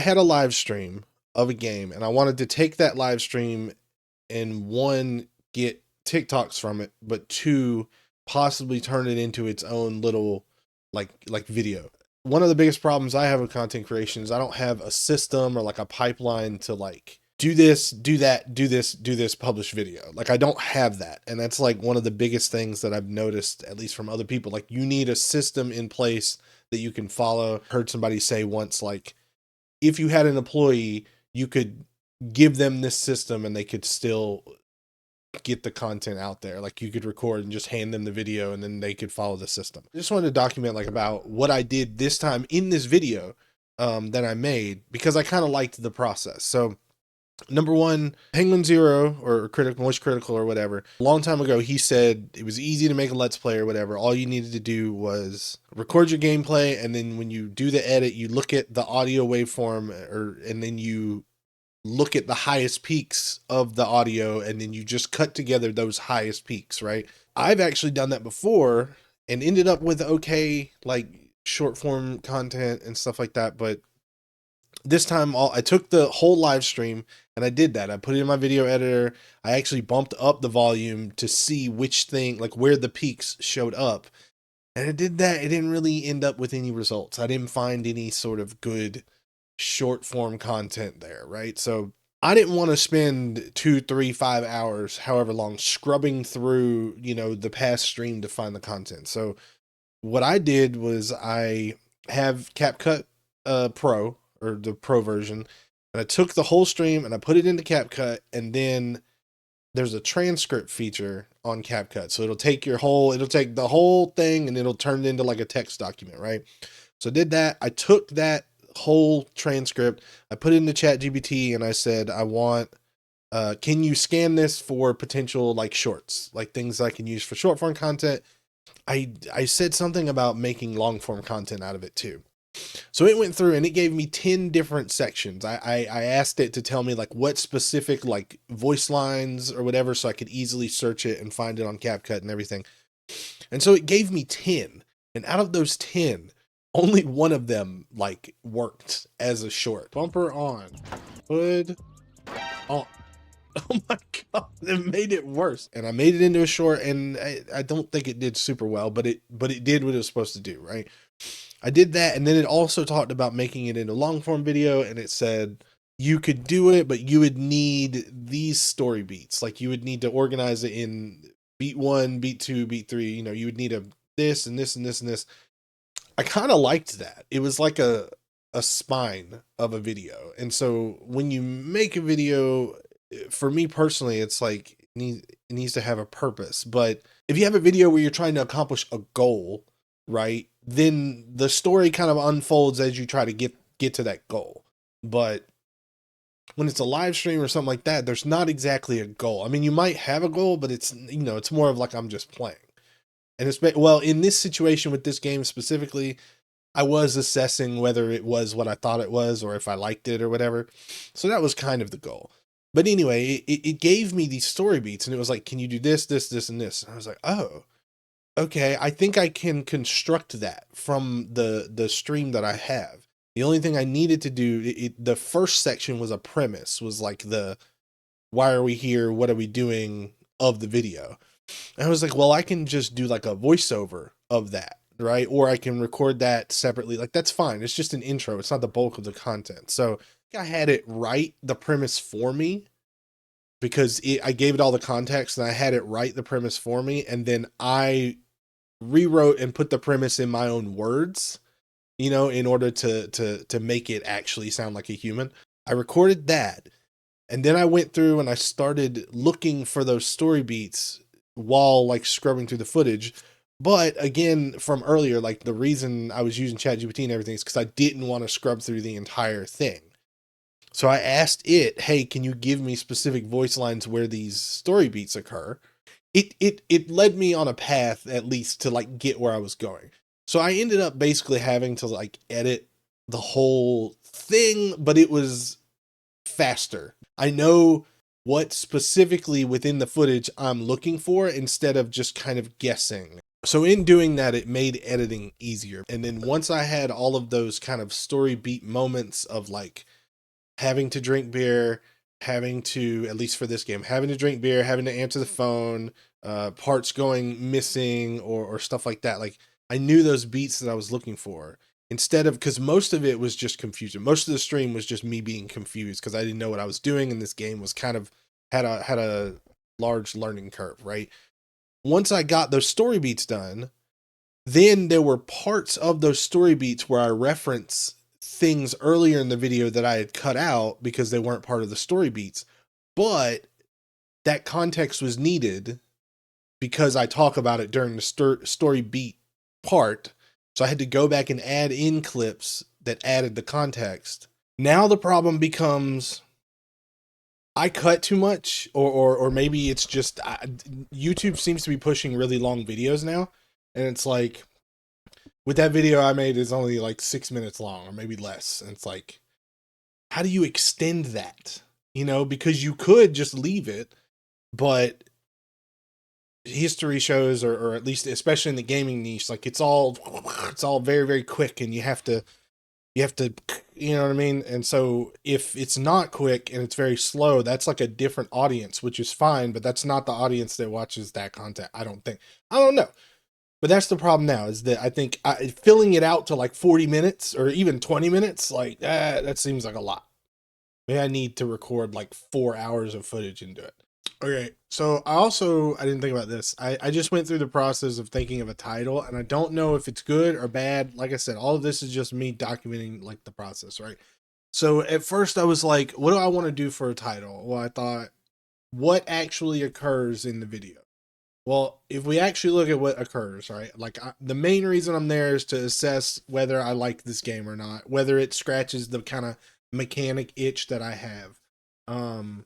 I had a live stream of a game and I wanted to take that live stream and one, get TikToks from it, but two, possibly turn it into its own little like video. One of the biggest problems I have with content creation is I don't have a system or like a pipeline to like do this, do that, do this, do this, publish video. Like I don't have that. And that's like one of the biggest things that I've noticed, at least from other people. Like you need a system in place that you can follow. Heard somebody say once, like, if you had an employee, you could give them this system and they could still get the content out there. Like you could record and just hand them the video and then they could follow the system. I just wanted to document like about what I did this time in this video that I made, because I kind of liked the process. So number one, Penguin Zero or Critical Moist Critical or whatever, a long time ago, he said it was easy to make a Let's Play or whatever. All you needed to do was record your gameplay, and then when you do the edit, you look at the audio waveform, and then you look at the highest peaks of the audio, and then you just cut together those highest peaks, right? I've actually done that before and ended up with okay, like short form content and stuff like that, but this time I took the whole live stream and I did that. I put it in my video editor. I actually bumped up the volume to see which thing, like where the peaks showed up. And I did that. It didn't really end up with any results. I didn't find any sort of good short form content there, right? So I didn't want to spend 2, 3, 5 hours, however long, scrubbing through, the past stream to find the content. So what I did was I have CapCut Pro, or the Pro version, and I took the whole stream and I put it into CapCut, and then there's a transcript feature on CapCut. So it'll take the whole thing and it'll turn it into like a text document, right? So I did that. I took that whole transcript, I put it into ChatGPT and I said, I want, can you scan this for potential like shorts, like things I can use for short form content? I said something about making long form content out of it too. So it went through and it gave me 10 different sections. I asked it to tell me like what specific like voice lines or whatever, so I could easily search it and find it on CapCut and everything. And so it gave me 10. And out of those 10, only one of them like worked as a short. Bumper on. Hood on. Oh my god, it made it worse. And I made it into a short, and I don't think it did super well, but it did what it was supposed to do, right? I did that, and then it also talked about making it into long form video, and it said you could do it, but you would need these story beats. Like you would need to organize it in beat 1, beat 2, beat 3. You would need this and this and this and this. I kind of liked that. It was like a spine of a video. And so when you make a video, for me personally, it's like it needs to have a purpose. But if you have a video where you're trying to accomplish a goal, right, then the story kind of unfolds as you try to get to that goal. But when it's a live stream or something like that, there's not exactly a goal. I mean, you might have a goal, but it's it's more of like I'm just playing. And it's, well, in this situation with this game specifically, I was assessing whether it was what I thought it was or if I liked it or whatever. So that was kind of the goal. But anyway, it gave me these story beats, and it was like, can you do this, this, this, and this? And I was like, oh, okay, I think I can construct that from the stream that I have. The only thing I needed to do, the first section was a premise, was like the why are we here, what are we doing of the video. And I was like, well, I can just do like a voiceover of that, right? Or I can record that separately. Like, that's fine. It's just an intro. It's not the bulk of the content. So I had it write the premise for me, because I gave it all the context and I had it write the premise for me. And then I rewrote and put the premise in my own words, in order to make it actually sound like a human. I recorded that. And then I went through and I started looking for those story beats while like scrubbing through the footage. But again, from earlier, like the reason I was using ChatGPT and everything is because I didn't want to scrub through the entire thing. So I asked it, hey, can you give me specific voice lines where these story beats occur? It led me on a path, at least, to like get where I was going. So I ended up basically having to like edit the whole thing, but it was faster. I know what specifically within the footage I'm looking for instead of just kind of guessing. So in doing that, it made editing easier. And then once I had all of those kind of story beat moments of like having to drink beer, having to, at least for this game, having to drink beer, having to answer the phone, parts going missing or stuff like that. Like I knew those beats that I was looking for instead of, because most of it was just confusion. Most of the stream was just me being confused because I didn't know what I was doing, and this game was kind of had a large learning curve, right? Once I got those story beats done, then there were parts of those story beats where I reference things earlier in the video that I had cut out because they weren't part of the story beats. But that context was needed because I talk about it during the story beat part. So I had to go back and add in clips that added the context. Now the problem becomes I cut too much, or maybe it's just YouTube seems to be pushing really long videos now, and it's like with that video I made is only like 6 minutes long or maybe less, and it's like, how do you extend that? You know, because you could just leave it, but history shows, or at least especially in the gaming niche, like it's all very very quick, and you have to, you know what I mean? And so if it's not quick and it's very slow, that's like a different audience, which is fine, but that's not the audience that watches that content, I don't think. I don't know. But that's the problem now, is that I think filling it out to like 40 minutes or even 20 minutes, like that seems like a lot. Maybe I need to record like 4 hours of footage and do it. Okay, so I didn't think about this. I just went through the process of thinking of a title, and I don't know if it's good or bad. Like I said, all of this is just me documenting like the process, right? So at first I was like, what do I want to do for a title? Well, I thought, what actually occurs in the video? Well, if we actually look at what occurs, right? Like the main reason I'm there is to assess whether I like this game or not, whether it scratches the kind of mechanic itch that I have. Um,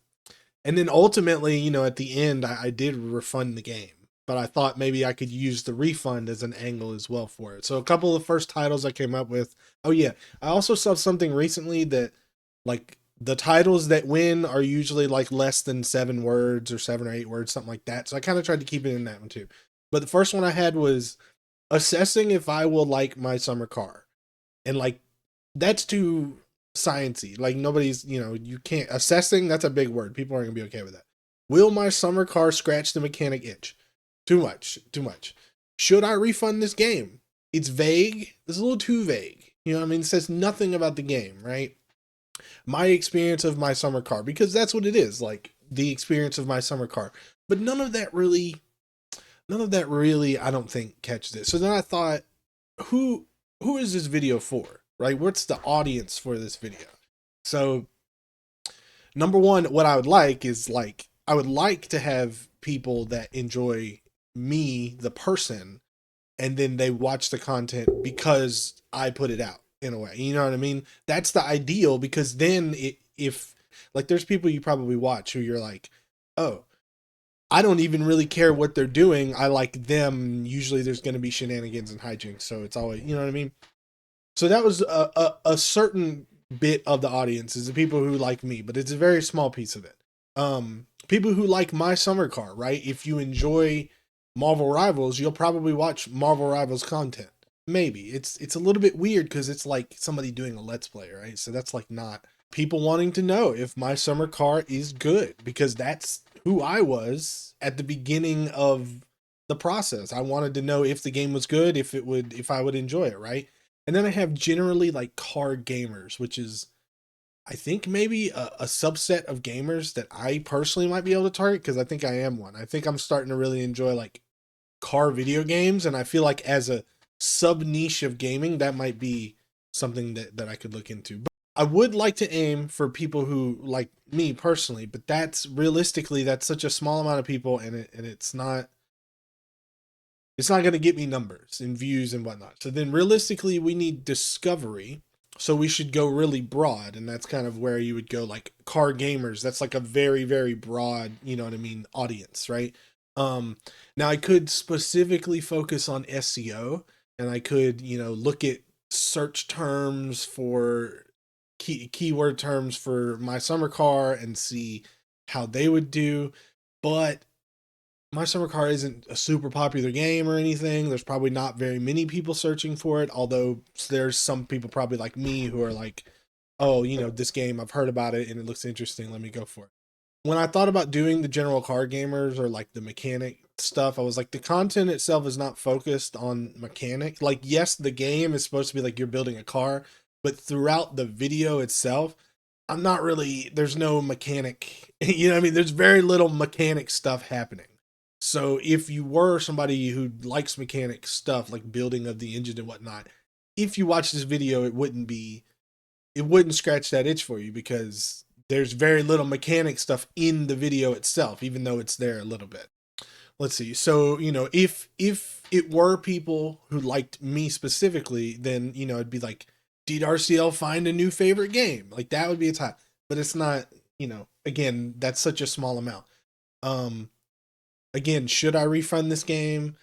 and then ultimately, at the end, I did refund the game, but I thought maybe I could use the refund as an angle as well for it. So a couple of the first titles I came up with. Oh yeah, I also saw something recently that like the titles that win are usually like less than 7 words or 7 or 8 words, something like that. So I kind of tried to keep it in that one too. But the first one I had was assessing if I will like my summer car. And like that's too sciency. Like nobody's, you can't assessing, that's a big word. People aren't gonna be okay with that. Will my summer car scratch the mechanic itch? Too much. Too much. Should I refund this game? It's vague. It's a little too vague. You know what I mean? It says nothing about the game, right? My experience of my summer car, because that's what it is, like the experience of my summer car. But none of that really, I don't think catches it. So then I thought, who who is this video for? Right? What's the audience for this video? So number one, what I would like is like I would like to have people that enjoy me, the person, and then they watch the content because I put it out in a way. You know what I mean? That's the ideal, because then if like there's people you probably watch who you're like, oh, I don't even really care what they're doing. I like them. Usually there's going to be shenanigans and hijinks. So it's always, you know what I mean? So that was a certain bit of the audience is the people who like me, but it's a very small piece of it. People who like my summer car, right? If you enjoy Marvel Rivals, you'll probably watch Marvel Rivals content. Maybe it's a little bit weird because it's like somebody doing a let's play, right? So that's like not people wanting to know if my summer car is good, because that's who I was at the beginning of the process. I wanted to know if the game was good, if I would enjoy it, right? And then I have generally like car gamers, which is I think maybe a subset of gamers that I personally might be able to target, because I think I am one. I think I'm starting to really enjoy like car video games, and I feel like as a sub niche of gaming, that might be something that I could look into. But I would like to aim for people who like me personally, but that's realistically that's such a small amount of people, and it's not going to get me numbers and views and whatnot. So then realistically, we need discovery. So we should go really broad. And that's kind of where you would go like car gamers. That's like a very, very broad, you know what I mean, audience, right? Now I could specifically focus on SEO, and I could, look at search terms for keyword terms for my summer car and see how they would do. But My Summer Car isn't a super popular game or anything. There's probably not very many people searching for it, although there's some people probably like me who are like, oh, this game, I've heard about it and it looks interesting. Let me go for it. When I thought about doing the general car gamers or like the mechanic stuff, I was like, the content itself is not focused on mechanic. Like, yes, the game is supposed to be like you're building a car, but throughout the video itself, I'm not really, there's no mechanic, what I mean? There's very little mechanic stuff happening. So if you were somebody who likes mechanic stuff, like building of the engine and whatnot, if you watch this video, it wouldn't scratch that itch for you because there's very little mechanic stuff in the video itself, even though it's there a little bit. Let's see. So, if it were people who liked me specifically, then, it'd be like, did RCL find a new favorite game? Like that would be a time. But it's not, again, that's such a small amount. Um, Again, should I refund this game?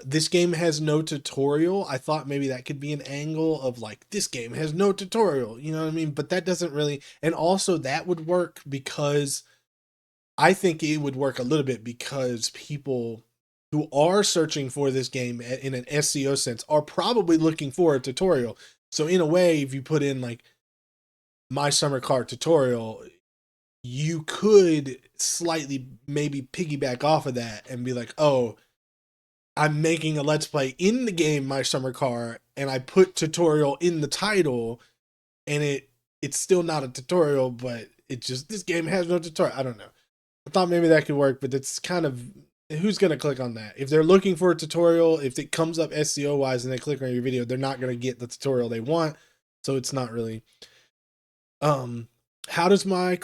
This game has no tutorial. I thought maybe that could be an angle of like, this game has no tutorial, you know what I mean? But that doesn't really, and also that would work because I think it would work a little bit because people who are searching for this game in an SEO sense are probably looking for a tutorial. So in a way, if you put in like my summer car tutorial, you could slightly maybe piggyback off of that and be like, oh, I'm making a let's play in the game My Summer Car and I put tutorial in the title and it's still not a tutorial, but it just, this game has no tutorial. I don't know. I thought maybe that could work, but it's kind of, who's going to click on that? If they're looking for a tutorial, if it comes up SEO wise and they click on your video, they're not going to get the tutorial they want. So it's not really, how does my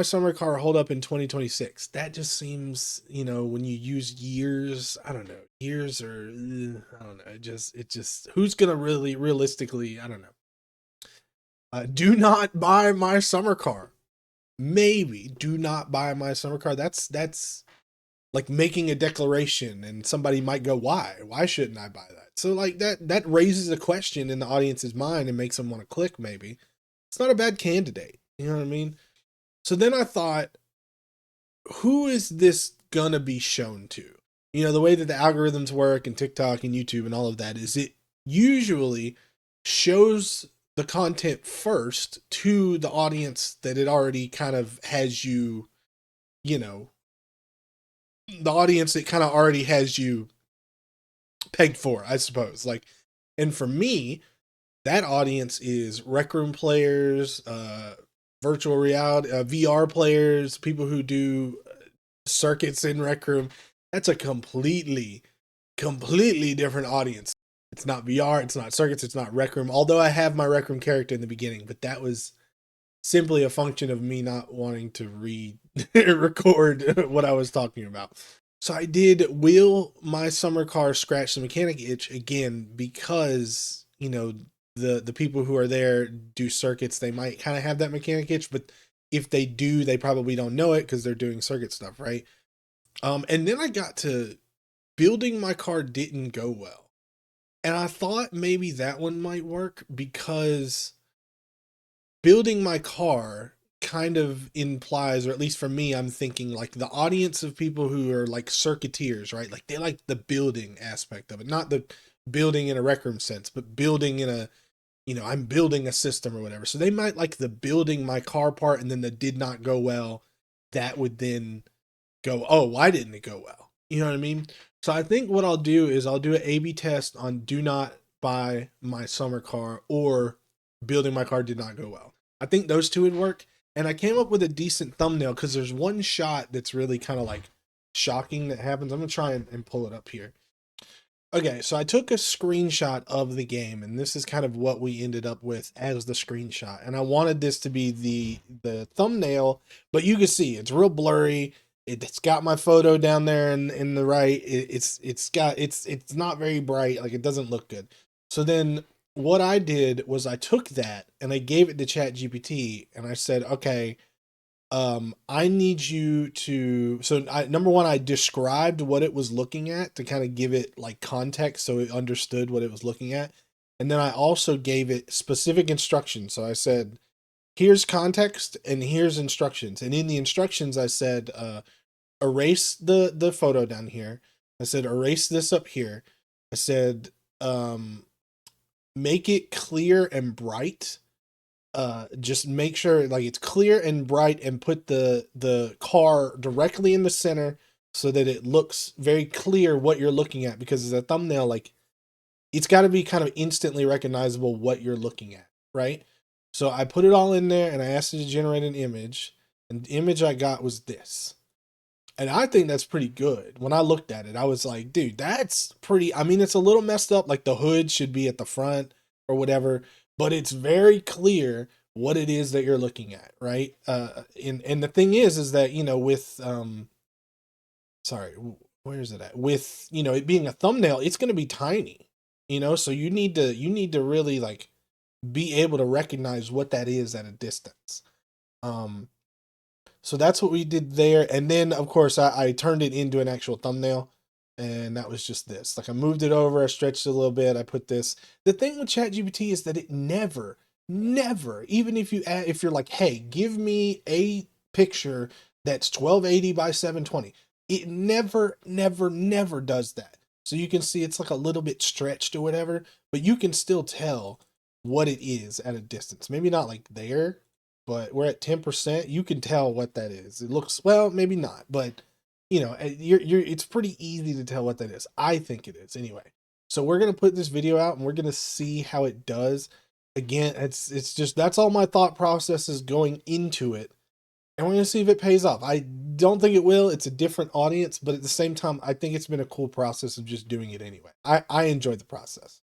summer car hold up in 2026? That just seems, when you use years, I don't know, years or I don't know, it just who's gonna really realistically, I don't know. Do not buy my summer car. Maybe do not buy my summer car. That's like making a declaration, and somebody might go, "Why? Why shouldn't I buy that?" So like that raises a question in the audience's mind and makes them want to click. Maybe it's not a bad candidate. You know what I mean? So then I thought, who is this gonna be shown to? The way that the algorithms work and TikTok and YouTube and all of that is it usually shows the content first to the audience that it already kind of has you, you know, the audience that kind of already has you pegged for, I suppose. Like, and for me, that audience is Rec Room players, virtual reality, VR players, people who do circuits in Rec Room. That's a completely different audience. It's not VR, it's not circuits, it's not Rec Room. Although I have my Rec Room character in the beginning, but that was simply a function of me not wanting to record what I was talking about. So I did, will my summer car scratch the mechanic itch again, because the people who are there do circuits, they might kind of have that mechanic itch, but if they do, they probably don't know it because they're doing circuit stuff, right? And then I got to building my car didn't go well. And I thought maybe that one might work because building my car kind of implies, or at least for me, I'm thinking like the audience of people who are like circuiteers, right? Like they like the building aspect of it, not the building in a rec room sense, but building in a, I'm building a system or whatever. So they might like the building my car part, and then the did not go well. That would then go, oh, why didn't it go well? You know what I mean? So I think what I'll do is I'll do an A/B test on do not buy my summer car or building my car did not go well. I think those two would work. And I came up with a decent thumbnail because there's one shot that's really kind of like shocking that happens. I'm going to try and pull it up here. Okay, so I took a screenshot of the game, and this is kind of what we ended up with as the screenshot. And I wanted this to be the thumbnail, but you can see it's real blurry. It's got my photo down there in the right. It's not very bright. Like, it doesn't look good. So then what I did was I took that and I gave it to ChatGPT, and I said, okay, I need you to, number one, I described what it was looking at to kind of give it like context so it understood what it was looking at. And then I also gave it specific instructions. So I said, here's context and here's instructions. And in the instructions, I said, erase the photo down here. I said erase this up here. I said make it clear and bright. Just make sure like it's clear and bright, and put the car directly in the center so that it looks very clear what you're looking at, because as a thumbnail, like it's got to be kind of instantly recognizable what you're looking at, right? So I put it all in there and I asked it to generate an image, and the image I got was this. And I think that's pretty good. When I looked at it, I was like, dude, that's pretty. I mean, it's a little messed up. Like the hood should be at the front or whatever, but it's very clear what it is that you're looking at, right? And the thing is that, you know, with, sorry, where is it at? With, you know, it being a thumbnail, it's going to be tiny, you know, so you need to really like be able to recognize what that is at a distance. So that's what we did there. And then, of course, I turned it into an actual thumbnail. And that was just this. Like I moved it over, I stretched it a little bit, I put this. The thing with ChatGPT is that it never, even if if you're like, hey, give me a picture that's 1280 by 720, it never does that. So you can see it's like a little bit stretched or whatever, but you can still tell what it is at a distance. Maybe not like there, but we're at 10%. You can tell what that is. It looks, well, maybe not, but you know, it's pretty easy to tell what that is. I think it is anyway. So we're going to put this video out and we're going to see how it does. Again, it's just, that's all my thought process is going into it. And we're going to see if it pays off. I don't think it will. It's a different audience, but at the same time, I think it's been a cool process of just doing it anyway. I enjoyed the process.